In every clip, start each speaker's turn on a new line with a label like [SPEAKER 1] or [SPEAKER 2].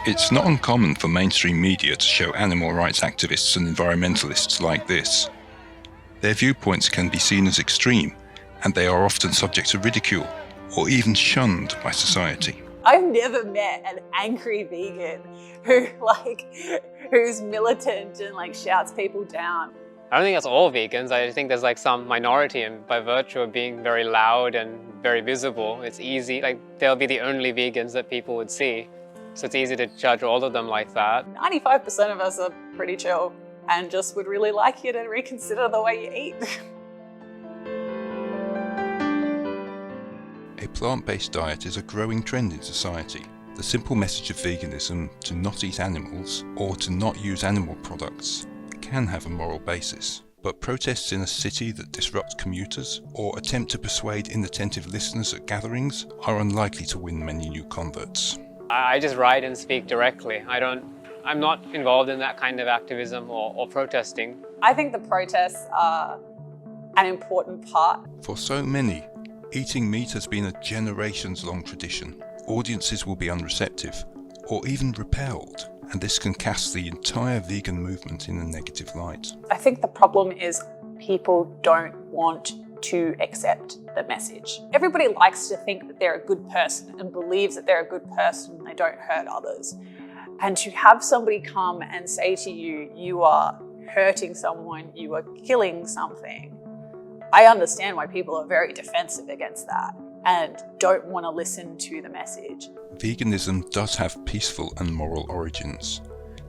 [SPEAKER 1] It's not uncommon for mainstream media to show animal rights activists and environmentalists like this. Their viewpoints can be seen as extreme, and they are often subject to ridicule or even shunned by society.
[SPEAKER 2] I've never met an angry vegan who's militant and shouts people down.
[SPEAKER 3] I don't think that's all vegans. I think there's some minority, and by virtue of being very loud and very visible, it's easy, they'll be the only vegans that people would see. So it's easy to judge all of them like that.
[SPEAKER 2] 95% of us are pretty chill and just would really like you to reconsider the way you eat.
[SPEAKER 1] A plant-based diet is a growing trend in society. The simple message of veganism, to not eat animals or to not use animal products, can have a moral basis. But protests in a city that disrupt commuters or attempt to persuade inattentive listeners at gatherings are unlikely to win many new converts.
[SPEAKER 3] I just write and speak directly. I'm not involved in that kind of activism or protesting.
[SPEAKER 2] I think the protests are an important part.
[SPEAKER 1] For so many, eating meat has been a generations-long tradition. Audiences will be unreceptive or even repelled, and this can cast the entire vegan movement in a negative light.
[SPEAKER 2] I think the problem is people don't want to accept the message. Everybody likes to think that they're a good person and believes that they're a good person and they don't hurt others. And to have somebody come and say to you, you are hurting someone, you are killing something, I understand why people are very defensive against that and don't want to listen to the message.
[SPEAKER 1] Veganism does have peaceful and moral origins.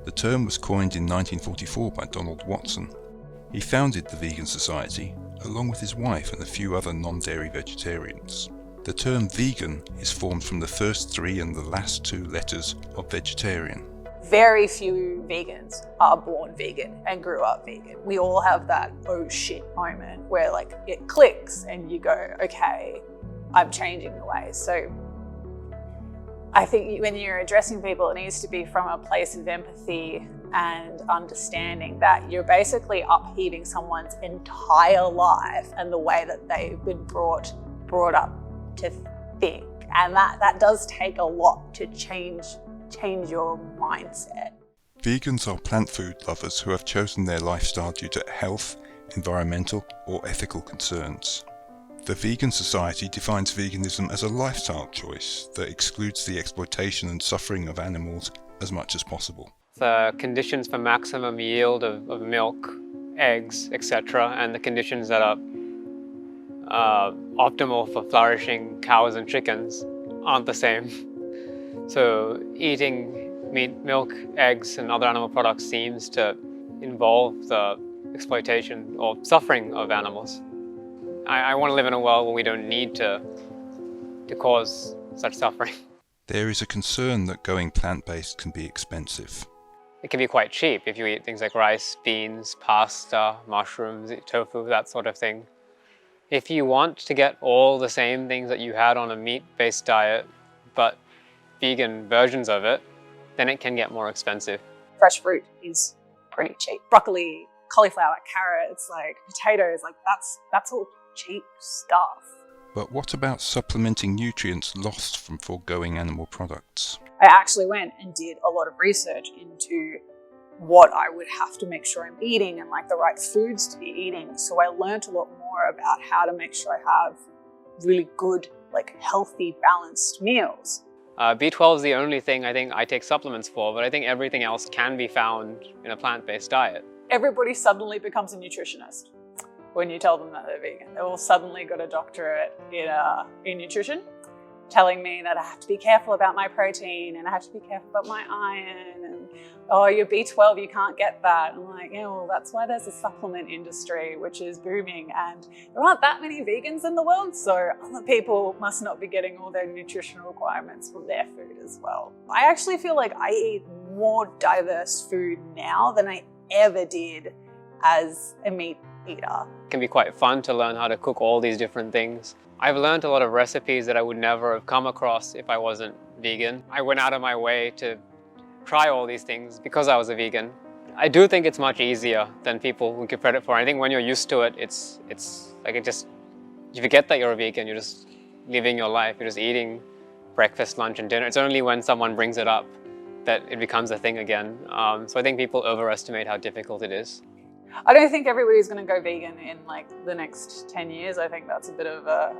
[SPEAKER 1] The term was coined in 1944 by Donald Watson. He founded the Vegan Society along with his wife and a few other non-dairy vegetarians. The term vegan is formed from the first 3 and the last 2 letters of vegetarian.
[SPEAKER 2] Very few vegans are born vegan and grew up vegan. We all have that oh shit moment where it clicks and you go, okay, I'm changing the way. So I think when you're addressing people, it needs to be from a place of empathy and understanding that you're basically upheaving someone's entire life and the way that they've been brought up to think. And that does take a lot to change your mindset.
[SPEAKER 1] Vegans are plant food lovers who have chosen their lifestyle due to health, environmental or ethical concerns. The Vegan Society defines veganism as a lifestyle choice that excludes the exploitation and suffering of animals as much as possible.
[SPEAKER 3] The conditions for maximum yield of milk, eggs, etc., and the conditions that are optimal for flourishing cows and chickens aren't the same. So eating meat, milk, eggs, and other animal products seems to involve the exploitation or suffering of animals. I want to live in a world where we don't need to cause such suffering.
[SPEAKER 1] There is a concern that going plant-based can be expensive.
[SPEAKER 3] It can be quite cheap if you eat things like rice, beans, pasta, mushrooms, tofu, that sort of thing. If you want to get all the same things that you had on a meat-based diet, but vegan versions of it, then it can get more expensive.
[SPEAKER 2] Fresh fruit is pretty cheap. Broccoli, cauliflower, carrots, potatoes, that's all cheap stuff.
[SPEAKER 1] But what about supplementing nutrients lost from foregoing animal products?
[SPEAKER 2] I actually went and did a lot of research into what I would have to make sure I'm eating and the right foods to be eating. So I learned a lot more about how to make sure I have really good, healthy, balanced meals.
[SPEAKER 3] B12 is the only thing I think I take supplements for, but I think everything else can be found in a plant-based diet.
[SPEAKER 2] Everybody suddenly becomes a nutritionist when you tell them that they're vegan. They've all suddenly got a doctorate in nutrition, telling me that I have to be careful about my protein and I have to be careful about my iron and, oh, your B12, you can't get that. I'm like, yeah, well, that's why there's a supplement industry which is booming and there aren't that many vegans in the world, so other people must not be getting all their nutritional requirements from their food as well. I actually feel like I eat more diverse food now than I ever did as a meat eater.
[SPEAKER 3] It can be quite fun to learn how to cook all these different things. I've learned a lot of recipes that I would never have come across if I wasn't vegan. I went out of my way to try all these things because I was a vegan. I do think it's much easier than people would give credit for. I think when you're used to it, you forget that you're a vegan, you're just living your life, you're just eating breakfast, lunch, and dinner. It's only when someone brings it up that it becomes a thing again. So I think people overestimate how difficult it is.
[SPEAKER 2] I don't think everybody's going to go vegan in like the next 10 years. I think that's a bit of a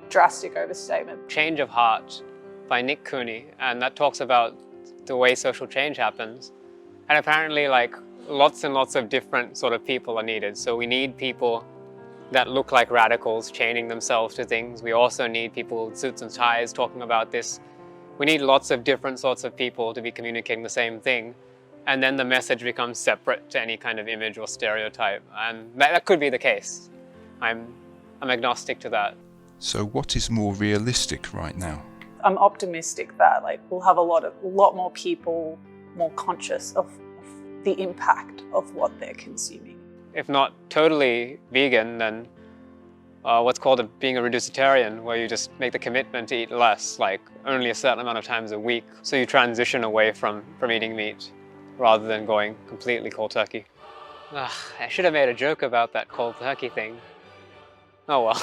[SPEAKER 2] drastic overstatement.
[SPEAKER 3] Change of Heart by Nick Cooney, and that talks about the way social change happens. And apparently like lots and lots of different sort of people are needed. So we need people that look like radicals chaining themselves to things. We also need people with suits and ties talking about this. We need lots of different sorts of people to be communicating the same thing. And then the message becomes separate to any kind of image or stereotype. And that could be the case. I'm agnostic to that.
[SPEAKER 1] So what is more realistic right now?
[SPEAKER 2] I'm optimistic that like we'll have a lot more people more conscious of the impact of what they're consuming.
[SPEAKER 3] If not totally vegan, then what's called being a reducitarian, where you just make the commitment to eat less, like only a certain amount of times a week. So you transition away from eating meat rather than going completely cold turkey. I should have made a joke about that cold turkey thing. Oh well.